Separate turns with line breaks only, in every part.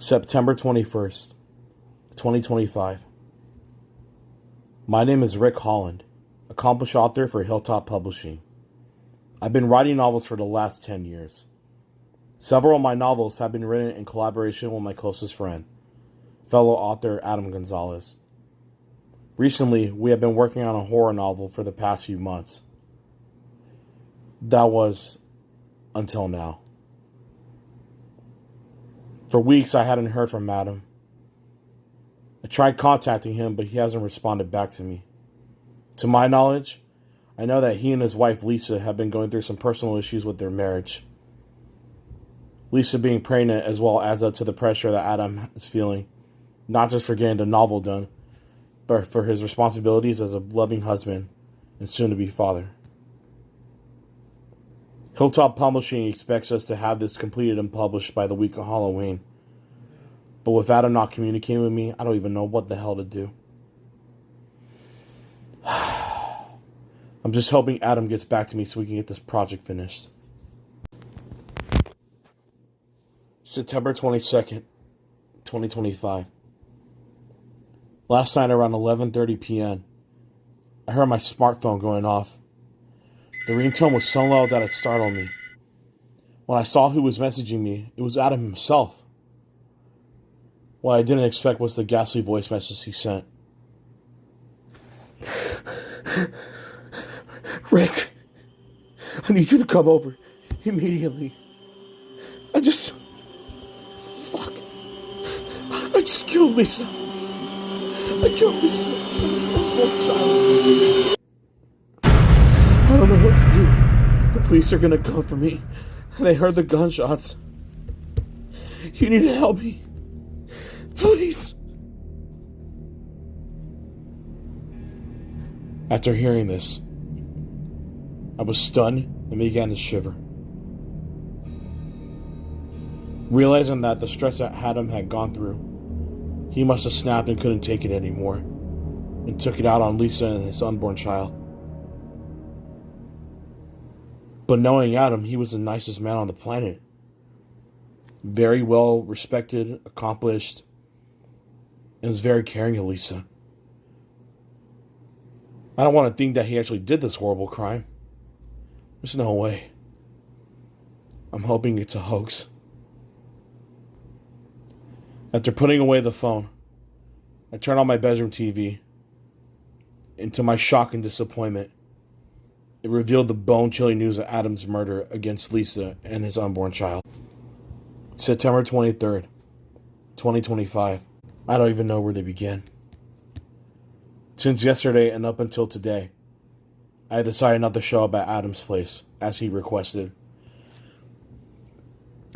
September 21st, 2025. My name is Rick Holland, accomplished author for Hilltop Publishing. I've been writing novels for the last 10 years. Several of my novels have been written in collaboration with my closest friend, fellow author Adam Gonzalez. Recently, we have been working on a horror novel for the past few months. That was until now. For weeks, I hadn't heard from Adam. I tried contacting him, but he hasn't responded back to me. To my knowledge, I know that he and his wife Lisa have been going through some personal issues with their marriage. Lisa being pregnant as well adds up to the pressure that Adam is feeling, not just for getting the novel done, but for his responsibilities as a loving husband and soon-to-be father. Hilltop Publishing expects us to have this completed and published by the week of Halloween. But with Adam not communicating with me, I don't even know what the hell to do. I'm just hoping Adam gets back to me so we can get this project finished. September 22nd, 2025. Last night around 11:30 p.m., I heard my smartphone going off. The ringtone was so loud that it startled me. When I saw who was messaging me, it was Adam himself. What I didn't expect was the ghastly voice message he sent. Rick, I need you to come over immediately. I just killed Lisa. I killed Lisa. Child. I don't know what to do. The police are gonna come for me. They heard the gunshots. You need to help me. Please. After hearing this, I was stunned and began to shiver. Realizing that the stress that Adam had gone through, he must have snapped and couldn't take it anymore, and took it out on Lisa and his unborn child. But knowing Adam, he was the nicest man on the planet. Very well respected, accomplished, and was very caring of Lisa. I don't want to think that he actually did this horrible crime. There's no way. I'm hoping it's a hoax. After putting away the phone, I turned on my bedroom TV. And to my shock and disappointment, it revealed the bone-chilling news of Adam's murder against Lisa and his unborn child. September 23rd, 2025. I don't even know where to begin. Since yesterday and up until today, I decided not to show up at Adam's place, as he requested.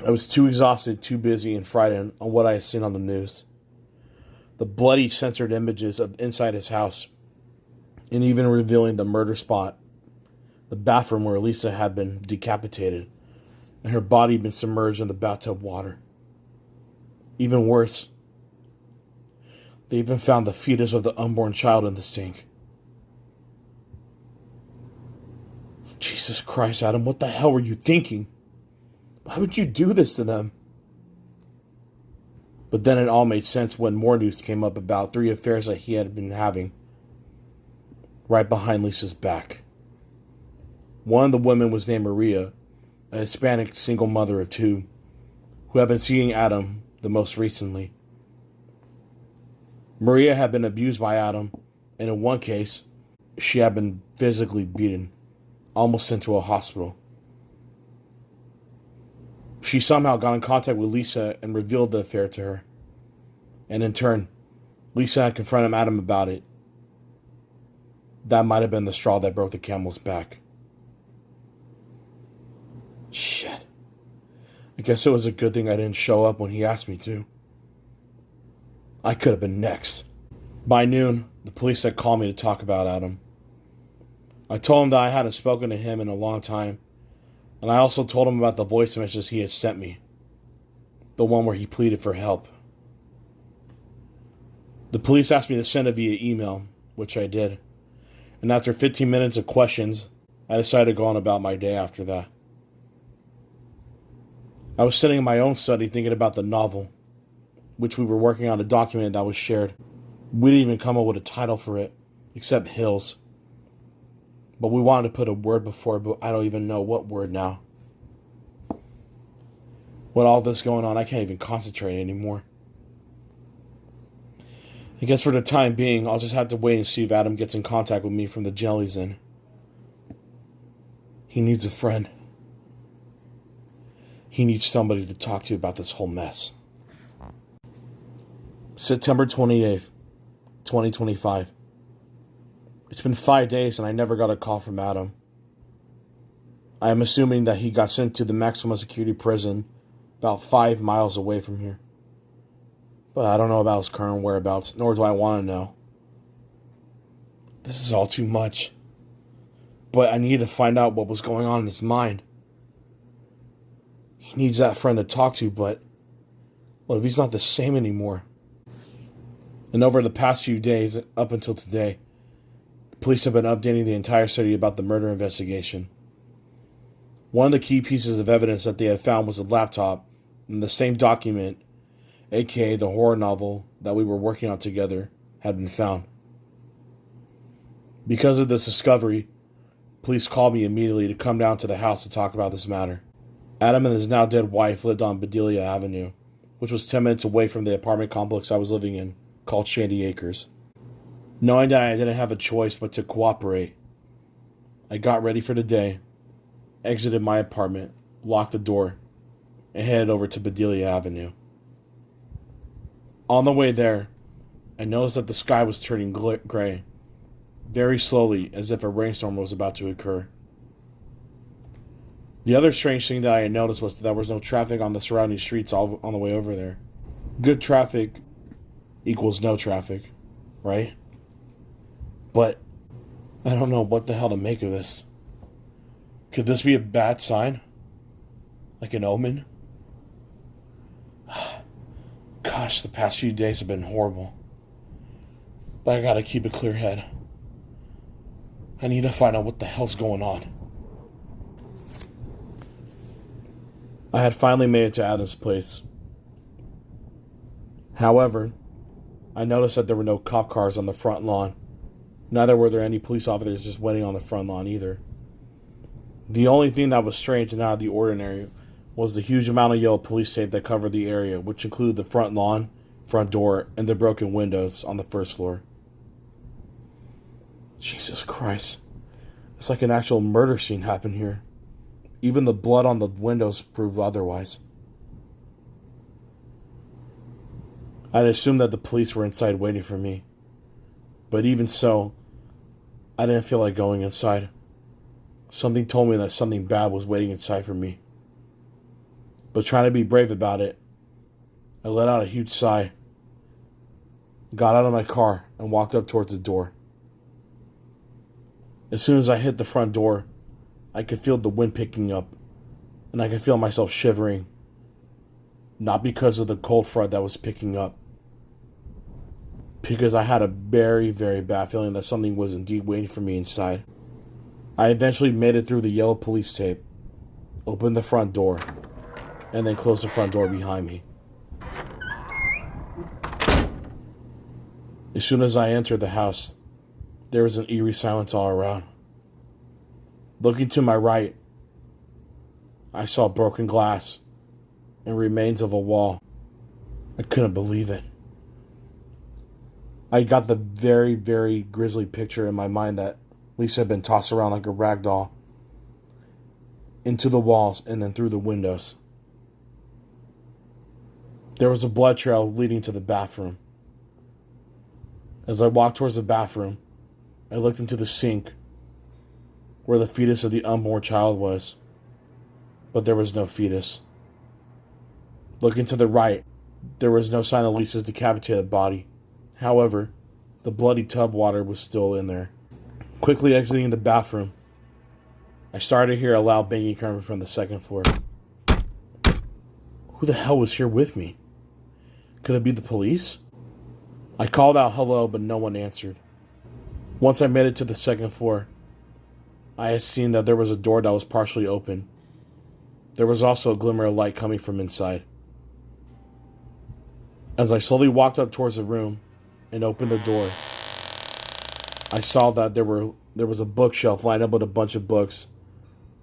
I was too exhausted, too busy, and frightened on what I had seen on the news. The bloody, censored images of inside his house, and even revealing the murder spot, the bathroom where Lisa had been decapitated, and her body had been submerged in the bathtub water. Even worse, they even found the fetus of the unborn child in the sink. Jesus Christ, Adam, what the hell were you thinking? Why would you do this to them? But then it all made sense when more news came up about 3 affairs that he had been having right behind Lisa's back. One of the women was named Maria, a Hispanic single mother of 2, who had been seeing Adam the most recently. Maria had been abused by Adam, and in one case, she had been physically beaten, almost sent to a hospital. She somehow got in contact with Lisa and revealed the affair to her. And in turn, Lisa had confronted Adam about it. That might have been the straw that broke the camel's back. Shit. I guess it was a good thing I didn't show up when he asked me to. I could have been next. By noon, the police had called me to talk about Adam. I told him that I hadn't spoken to him in a long time, and I also told him about the voice messages he had sent me, the one where he pleaded for help. The police asked me to send it via email, which I did, and after 15 minutes of questions, I decided to go on about my day after that. I was sitting in my own study thinking about the novel which we were working on a document that was shared. We didn't even come up with a title for it, except Hills. But we wanted to put a word before it, but I don't even know what word now. With all this going on, I can't even concentrate anymore. I guess for the time being, I'll just have to wait and see if Adam gets in contact with me from the jail he's in. He needs a friend. He needs somebody to talk to about this whole mess. September 28th, 2025. It's been 5 days and I never got a call from Adam. I am assuming that he got sent to the maximum security prison about 5 miles away from here. But I don't know about his current whereabouts, nor do I want to know. This is all too much. But I need to find out what was going on in his mind. He needs that friend to talk to, but what if he's not the same anymore? And over the past few days, up until today, the police have been updating the entire city about the murder investigation. One of the key pieces of evidence that they had found was a laptop and the same document, aka the horror novel that we were working on together, had been found. Because of this discovery, police called me immediately to come down to the house to talk about this matter. Adam and his now dead wife lived on Bedelia Avenue, which was 10 minutes away from the apartment complex I was living in, called Shady Acres. Knowing that I didn't have a choice but to cooperate, I got ready for the day, exited my apartment, locked the door, and headed over to Bedelia Avenue. On the way there, I noticed that the sky was turning gray, very slowly, as if a rainstorm was about to occur. The other strange thing that I had noticed was that there was no traffic on the surrounding streets all on the way over there. Good traffic equals no traffic, right? But I don't know what the hell to make of this. Could this be a bad sign? Like an omen? Gosh, the past few days have been horrible. But I gotta keep a clear head. I need to find out what the hell's going on. I had finally made it to Adam's place. However, I noticed that there were no cop cars on the front lawn. Neither were there any police officers just waiting on the front lawn either. The only thing that was strange and out of the ordinary was the huge amount of yellow police tape that covered the area, which included the front lawn, front door, and the broken windows on the first floor. Jesus Christ. It's like an actual murder scene happened here. Even the blood on the windows proved otherwise. I'd assumed that the police were inside waiting for me. But even so, I didn't feel like going inside. Something told me that something bad was waiting inside for me. But trying to be brave about it, I let out a huge sigh, got out of my car, and walked up towards the door. As soon as I hit the front door, I could feel the wind picking up, and I could feel myself shivering. Not because of the cold front that was picking up, because I had a very, very bad feeling that something was indeed waiting for me inside. I eventually made it through the yellow police tape, opened the front door, and then closed the front door behind me. As soon as I entered the house, there was an eerie silence all around. Looking to my right, I saw broken glass and remains of a wall. I couldn't believe it. I got the very, very grisly picture in my mind that Lisa had been tossed around like a rag doll into the walls and then through the windows. There was a blood trail leading to the bathroom. As I walked towards the bathroom, I looked into the sink where the fetus of the unborn child was, but there was no fetus. Looking to the right, there was no sign of Lisa's decapitated body. However, the bloody tub water was still in there. Quickly exiting the bathroom, I started to hear a loud banging coming from the second floor. Who the hell was here with me? Could it be the police? I called out hello, but no one answered. Once I made it to the second floor, I had seen that there was a door that was partially open. There was also a glimmer of light coming from inside. As I slowly walked up towards the room and opened the door, I saw that there was a bookshelf lined up with a bunch of books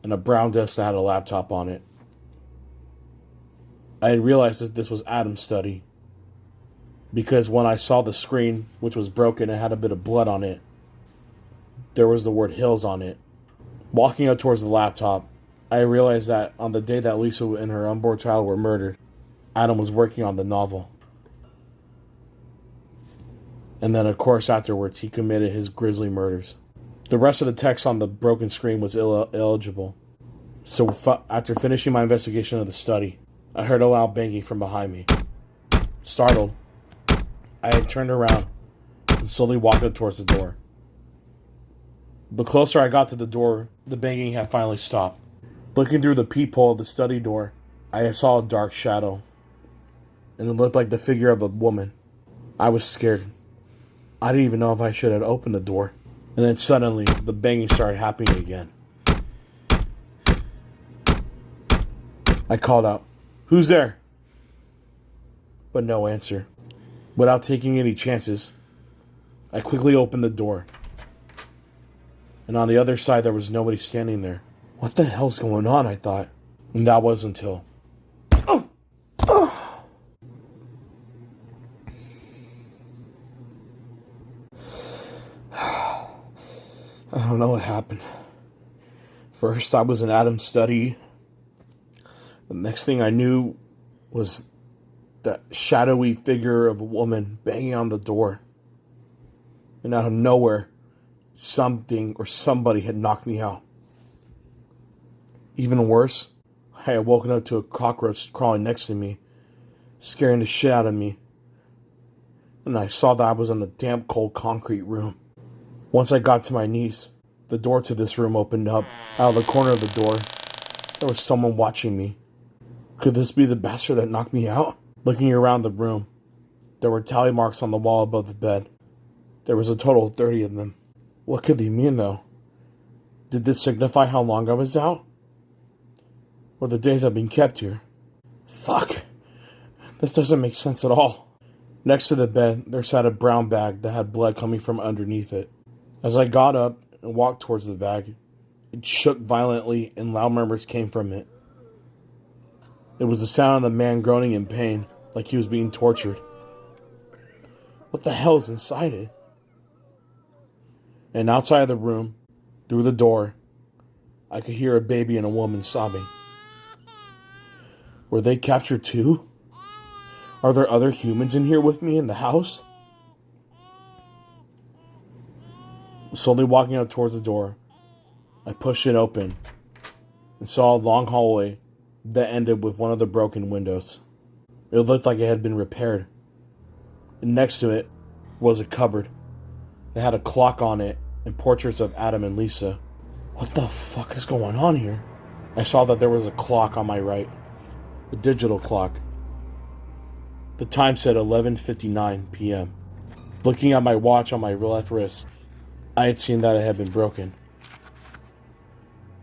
and a brown desk that had a laptop on it. I had realized that this was Adam's study because when I saw the screen, which was broken and had a bit of blood on it, there was the word Hills on it. Walking up towards the laptop, I realized that on the day that Lisa and her unborn child were murdered, Adam was working on the novel. And then, of course, afterwards, he committed his grisly murders. The rest of the text on the broken screen was illegible. So after finishing my investigation of the study, I heard a loud banging from behind me. Startled, I had turned around and slowly walked up towards the door. The closer I got to the door, the banging had finally stopped. Looking through the peephole of the study door, I saw a dark shadow, and it looked like the figure of a woman. I was scared. I didn't even know if I should have opened the door. And then suddenly, the banging started happening again. I called out, "Who's there?" But no answer. Without taking any chances, I quickly opened the door. And on the other side, there was nobody standing there. What the hell's going on, I thought. And that was until... I don't know what happened. First, I was in Adam's study. The next thing I knew was that shadowy figure of a woman banging on the door. And out of nowhere, something or somebody had knocked me out. Even worse, I had woken up to a cockroach crawling next to me, scaring the shit out of me. And I saw that I was in a damp, cold concrete room. Once I got to my knees, the door to this room opened up. Out of the corner of the door, there was someone watching me. Could this be the bastard that knocked me out? Looking around the room, there were tally marks on the wall above the bed. There was a total of 30 of them. What could they mean, though? Did this signify how long I was out? Or the days I've been kept here? Fuck. This doesn't make sense at all. Next to the bed, there sat a brown bag that had blood coming from underneath it. As I got up and walked towards the bag, it shook violently and loud murmurs came from it. It was the sound of the man groaning in pain, like he was being tortured. What the hell is inside it? And outside of the room, through the door, I could hear a baby and a woman sobbing. Were they captured too? Are there other humans in here with me in the house? Slowly walking up towards the door, I pushed it open and saw a long hallway that ended with one of the broken windows. It looked like it had been repaired. And next to it was a cupboard that had a clock on it and portraits of Adam and Lisa. What the fuck is going on here? I saw that there was a clock on my right, a digital clock. The time said 11:59 p.m. Looking at my watch on my left wrist, I had seen that it had been broken,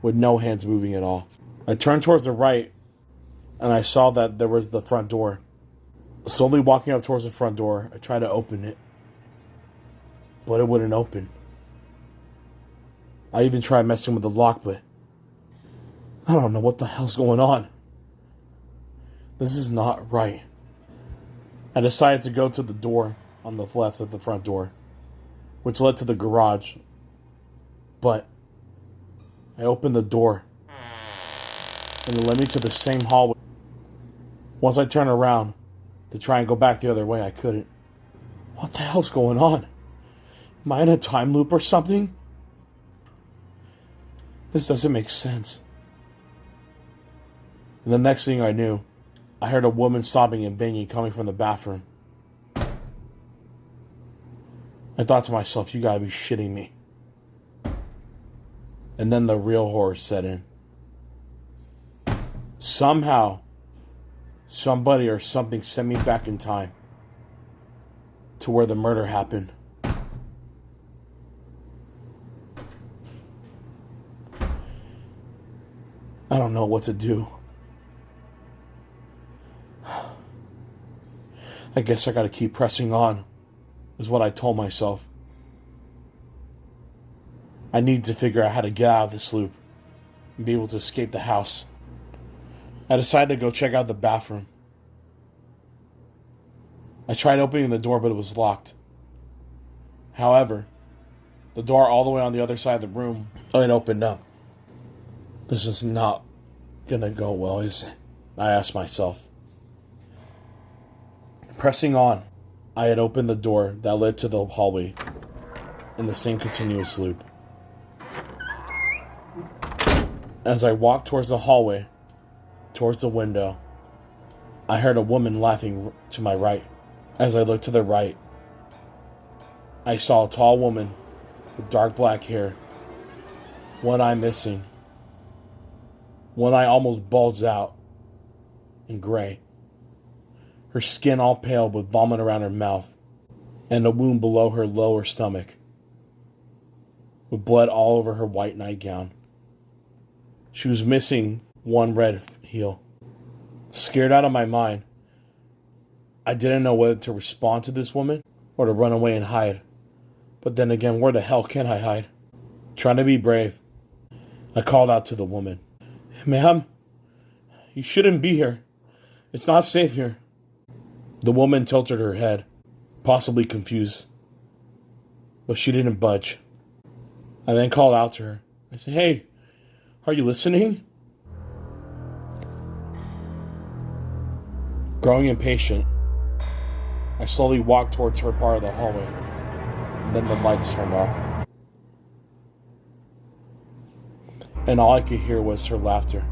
with no hands moving at all. I turned towards the right, and I saw that there was the front door. Slowly walking up towards the front door, I tried to open it, but it wouldn't open. I even tried messing with the lock, but I don't know what the hell's going on. This is not right. I decided to go to the door on the left of the front door, which led to the garage. But I opened the door, and it led me to the same hallway. Once I turned around to try and go back the other way, I couldn't. What the hell's going on? Am I in a time loop or something? This doesn't make sense. And the next thing I knew, I heard a woman sobbing and banging coming from the bathroom. I thought to myself, you gotta be shitting me. And then the real horror set in. Somehow, somebody or something sent me back in time to where the murder happened. I don't know what to do. I guess I gotta keep pressing on, is what I told myself. I need to figure out how to get out of this loop and be able to escape the house. I decided to go check out the bathroom. I tried opening the door, but it was locked. However, the door all the way on the other side of the room, it opened up. This is not gonna go well, is it? I asked myself. Pressing on, I had opened the door that led to the hallway in the same continuous loop. As I walked towards the hallway, towards the window, I heard a woman laughing to my right. As I looked to the right, I saw a tall woman with dark black hair, one eye missing, one eye almost bulged out, and gray. Her skin all pale with vomit around her mouth, and a wound below her lower stomach, with blood all over her white nightgown. She was missing one red heel. Scared out of my mind, I didn't know whether to respond to this woman or to run away and hide. But then again, where the hell can I hide? Trying to be brave, I called out to the woman. Ma'am, you shouldn't be here. It's not safe here. The woman tilted her head, possibly confused, but she didn't budge. I then called out to her. I said, "Hey, are you listening?" Growing impatient, I slowly walked towards her part of the hallway, and then the lights turned off. And all I could hear was her laughter.